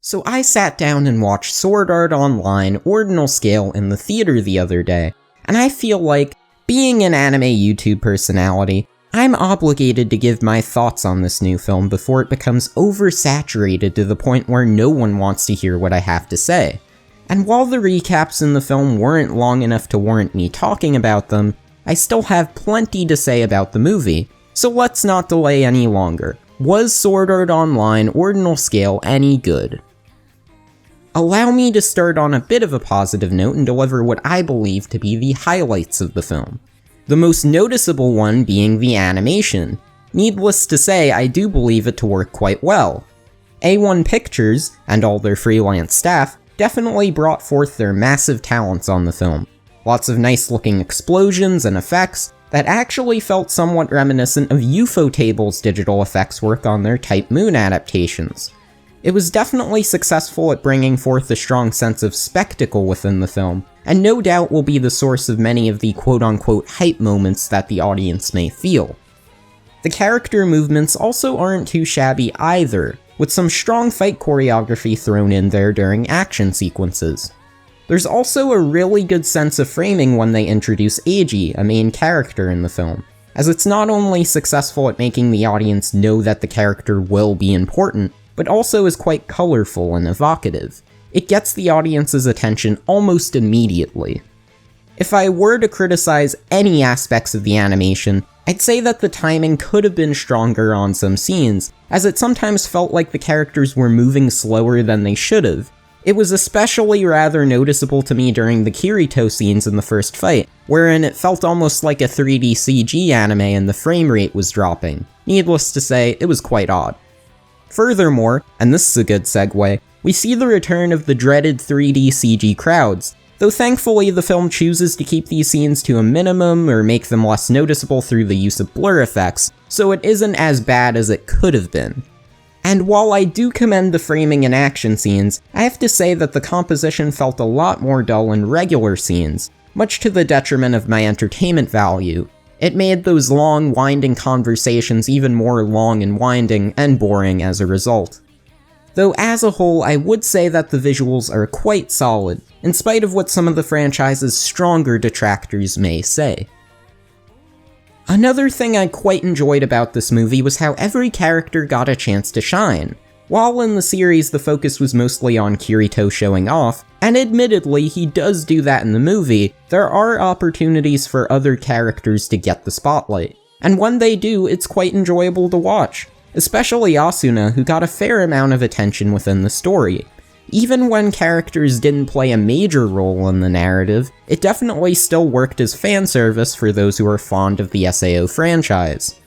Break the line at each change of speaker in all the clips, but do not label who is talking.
So I sat down and watched Sword Art Online Ordinal Scale in the theater the other day, and I feel like, being an anime YouTube personality, I'm obligated to give my thoughts on this new film before it becomes oversaturated to the point where no one wants to hear what I have to say. And while the recaps in the film weren't long enough to warrant me talking about them, I still have plenty to say about the movie, so let's not delay any longer. Was Sword Art Online Ordinal Scale any good? Allow me to start on a bit of a positive note and deliver what I believe to be the highlights of the film. The most noticeable one being the animation. Needless to say, I do believe it to work quite well. A1 Pictures, and all their freelance staff, definitely brought forth their massive talents on the film. Lots of nice looking explosions and effects that actually felt somewhat reminiscent of Ufotable's digital effects work on their Type Moon adaptations. It was definitely successful at bringing forth a strong sense of spectacle within the film, and no doubt will be the source of many of the quote-unquote hype moments that the audience may feel. The character movements also aren't too shabby either, with some strong fight choreography thrown in there during action sequences. There's also a really good sense of framing when they introduce Eiji, a main character in the film, as it's not only successful at making the audience know that the character will be important, but also is quite colorful and evocative. It gets the audience's attention almost immediately. If I were to criticize any aspects of the animation, I'd say that the timing could have been stronger on some scenes, as it sometimes felt like the characters were moving slower than they should have. It was especially rather noticeable to me during the Kirito scenes in the first fight, wherein it felt almost like a 3D CG anime and the frame rate was dropping. Needless to say, it was quite odd. Furthermore, and this is a good segue, we see the return of the dreaded 3D CG crowds, though thankfully the film chooses to keep these scenes to a minimum or make them less noticeable through the use of blur effects, so it isn't as bad as it could have been. And while I do commend the framing in action scenes, I have to say that the composition felt a lot more dull in regular scenes, much to the detriment of my entertainment value. It made those long, winding conversations even more long and winding and boring as a result. Though as a whole, I would say that the visuals are quite solid, in spite of what some of the franchise's stronger detractors may say. Another thing I quite enjoyed about this movie was how every character got a chance to shine. While in the series the focus was mostly on Kirito showing off, and admittedly he does do that in the movie, there are opportunities for other characters to get the spotlight. And when they do, it's quite enjoyable to watch, especially Asuna, who got a fair amount of attention within the story. Even when characters didn't play a major role in the narrative, it definitely still worked as fan service for those who are fond of the SAO franchise.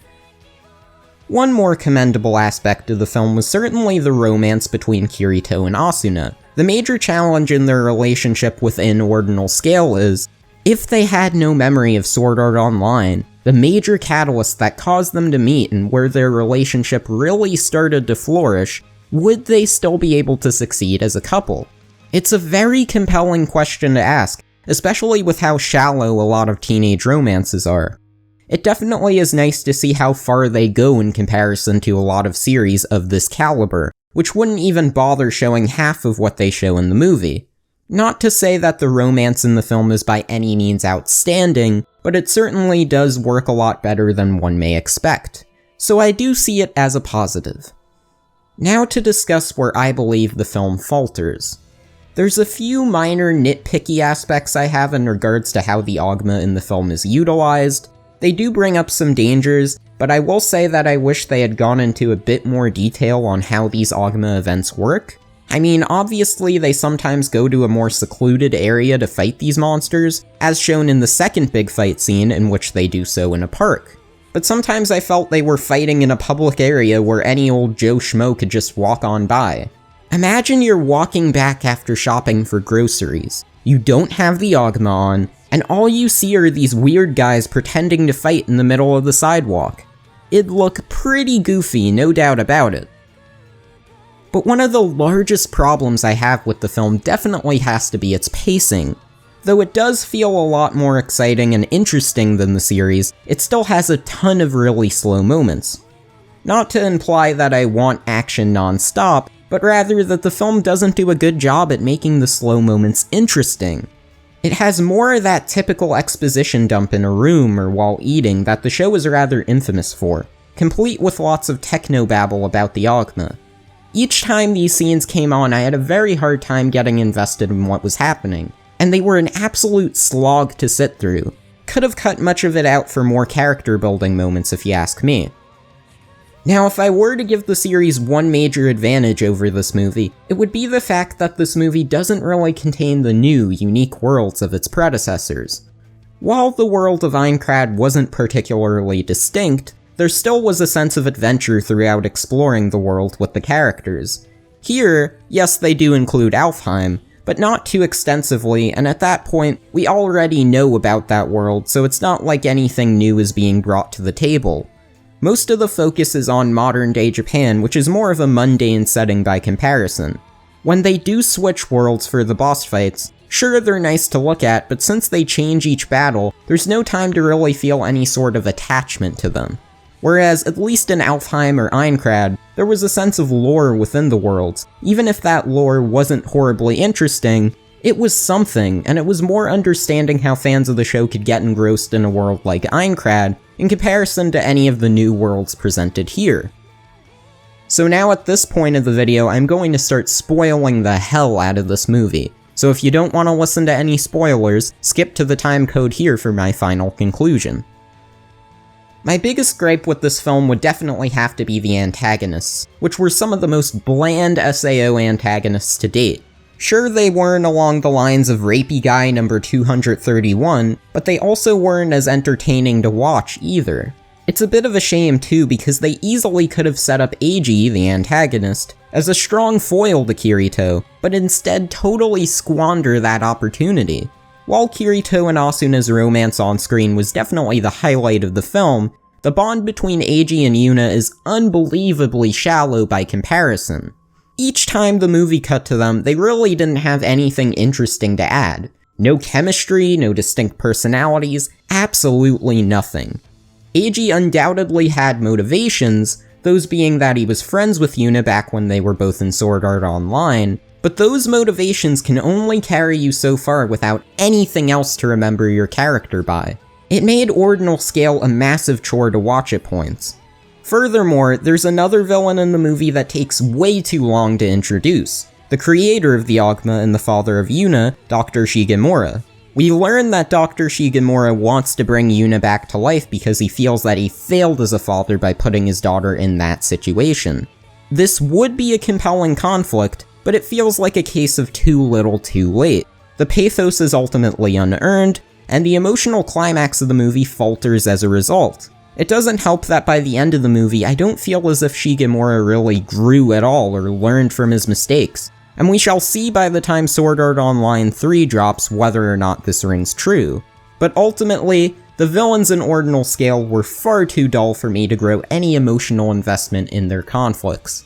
One more commendable aspect of the film was certainly the romance between Kirito and Asuna. The major challenge in their relationship within Ordinal Scale is, if they had no memory of Sword Art Online, the major catalyst that caused them to meet and where their relationship really started to flourish, would they still be able to succeed as a couple? It's a very compelling question to ask, especially with how shallow a lot of teenage romances are. It definitely is nice to see how far they go in comparison to a lot of series of this caliber, which wouldn't even bother showing half of what they show in the movie. Not to say that the romance in the film is by any means outstanding, but it certainly does work a lot better than one may expect. So I do see it as a positive. Now to discuss where I believe the film falters. There's a few minor nitpicky aspects I have in regards to how the Ogma in the film is utilized. They do bring up some dangers, but I will say that I wish they had gone into a bit more detail on how these Ogma events work. I mean, obviously they sometimes go to a more secluded area to fight these monsters, as shown in the second big fight scene in which they do so in a park. But sometimes I felt they were fighting in a public area where any old Joe Schmo could just walk on by. Imagine you're walking back after shopping for groceries. You don't have the Ogma on, and all you see are these weird guys pretending to fight in the middle of the sidewalk. It'd look pretty goofy, no doubt about it. But one of the largest problems I have with the film definitely has to be its pacing. Though it does feel a lot more exciting and interesting than the series, it still has a ton of really slow moments. Not to imply that I want action non-stop, but rather that the film doesn't do a good job at making the slow moments interesting. It has more of that typical exposition dump in a room or while eating that the show is rather infamous for, complete with lots of technobabble about the Ogma. Each time these scenes came on, I had a very hard time getting invested in what was happening, and they were an absolute slog to sit through. Could have cut much of it out for more character building moments if you ask me. Now, if I were to give the series one major advantage over this movie, it would be the fact that this movie doesn't really contain the new, unique worlds of its predecessors. While the world of Aincrad wasn't particularly distinct, there still was a sense of adventure throughout exploring the world with the characters. Here, yes, they do include Alfheim, but not too extensively, and at that point, we already know about that world, so it's not like anything new is being brought to the table. Most of the focus is on modern-day Japan, which is more of a mundane setting by comparison. When they do switch worlds for the boss fights, sure, they're nice to look at, but since they change each battle, there's no time to really feel any sort of attachment to them. Whereas, at least in Alfheim or Aincrad, there was a sense of lore within the worlds. Even if that lore wasn't horribly interesting, it was something, and it was more understanding how fans of the show could get engrossed in a world like Aincrad in comparison to any of the new worlds presented here. So now at this point of the video, I'm going to start spoiling the hell out of this movie. So if you don't want to listen to any spoilers, skip to the time code here for my final conclusion. My biggest gripe with this film would definitely have to be the antagonists, which were some of the most bland SAO antagonists to date. Sure, they weren't along the lines of Rapey Guy number 231, but they also weren't as entertaining to watch either. It's a bit of a shame too, because they easily could have set up Eiji, the antagonist, as a strong foil to Kirito, but instead totally squander that opportunity. While Kirito and Asuna's romance on screen was definitely the highlight of the film, the bond between Eiji and Yuna is unbelievably shallow by comparison. Each time the movie cut to them, they really didn't have anything interesting to add. No chemistry, no distinct personalities, absolutely nothing. Eiji undoubtedly had motivations, those being that he was friends with Yuna back when they were both in Sword Art Online, but those motivations can only carry you so far without anything else to remember your character by. It made Ordinal Scale a massive chore to watch at points. Furthermore, there's another villain in the movie that takes way too long to introduce. The creator of the Ogma and the father of Yuna, Dr. Shigemura. We learn that Dr. Shigemura wants to bring Yuna back to life because he feels that he failed as a father by putting his daughter in that situation. This would be a compelling conflict, but it feels like a case of too little too late. The pathos is ultimately unearned, and the emotional climax of the movie falters as a result. It doesn't help that by the end of the movie, I don't feel as if Shigemura really grew at all or learned from his mistakes, and we shall see by the time Sword Art Online 3 drops whether or not this rings true. But ultimately, the villains in Ordinal Scale were far too dull for me to grow any emotional investment in their conflicts.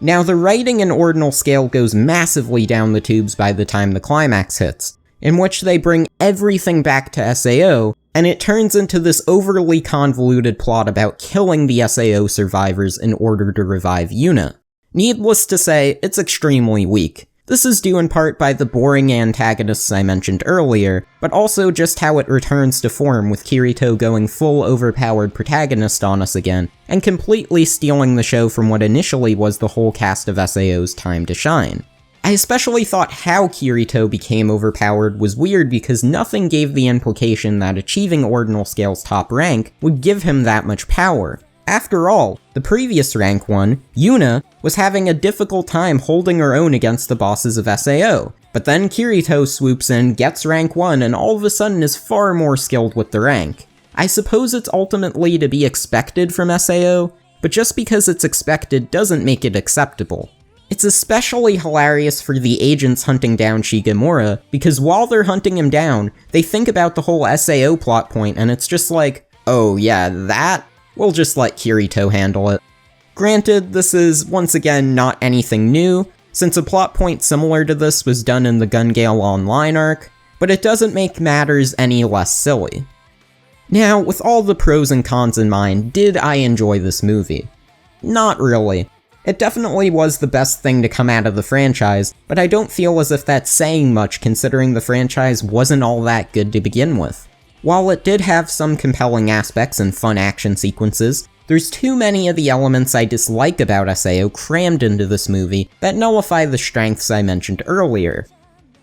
Now, the writing in Ordinal Scale goes massively down the tubes by the time the climax hits, in which they bring everything back to SAO, and it turns into this overly convoluted plot about killing the SAO survivors in order to revive Yuna. Needless to say, it's extremely weak. This is due in part by the boring antagonists I mentioned earlier, but also just how it returns to form with Kirito going full overpowered protagonist on us again, and completely stealing the show from what initially was the whole cast of SAO's time to shine. I especially thought how Kirito became overpowered was weird because nothing gave the implication that achieving Ordinal Scale's top rank would give him that much power. After all, the previous rank 1, Yuna, was having a difficult time holding her own against the bosses of SAO, but then Kirito swoops in, gets rank 1, and all of a sudden is far more skilled with the rank. I suppose it's ultimately to be expected from SAO, but just because it's expected doesn't make it acceptable. It's especially hilarious for the agents hunting down Shigemura, because while they're hunting him down, they think about the whole SAO plot point and it's just like, oh yeah, that? We'll just let Kirito handle it. Granted, this is, once again, not anything new, since a plot point similar to this was done in the Gun Gale Online arc, but it doesn't make matters any less silly. Now, with all the pros and cons in mind, did I enjoy this movie? Not really. It definitely was the best thing to come out of the franchise, but I don't feel as if that's saying much considering the franchise wasn't all that good to begin with. While it did have some compelling aspects and fun action sequences, there's too many of the elements I dislike about SAO crammed into this movie that nullify the strengths I mentioned earlier.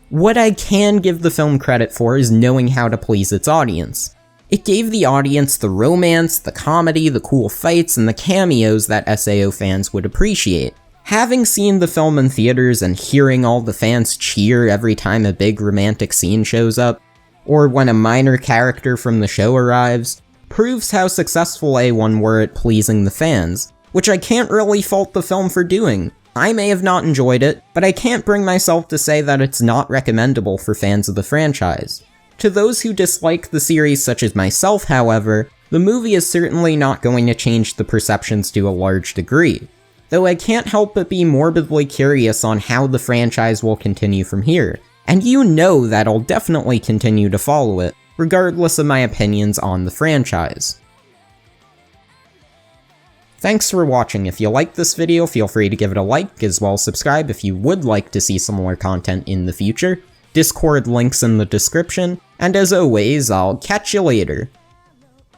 What I can give the film credit for is knowing how to please its audience. It gave the audience the romance, the comedy, the cool fights, and the cameos that SAO fans would appreciate. Having seen the film in theaters and hearing all the fans cheer every time a big romantic scene shows up, or when a minor character from the show arrives, proves how successful A1 were at pleasing the fans, which I can't really fault the film for doing. I may have not enjoyed it, but I can't bring myself to say that it's not recommendable for fans of the franchise. To those who dislike the series such as myself, however, the movie is certainly not going to change the perceptions to a large degree, though I can't help but be morbidly curious on how the franchise will continue from here, and you know that I'll definitely continue to follow it, regardless of my opinions on the franchise. Thanks for watching. If you liked this video, feel free to give it a like, as well as subscribe if you would like to see some more content in the future. Discord links in the description, and as always, I'll catch you later.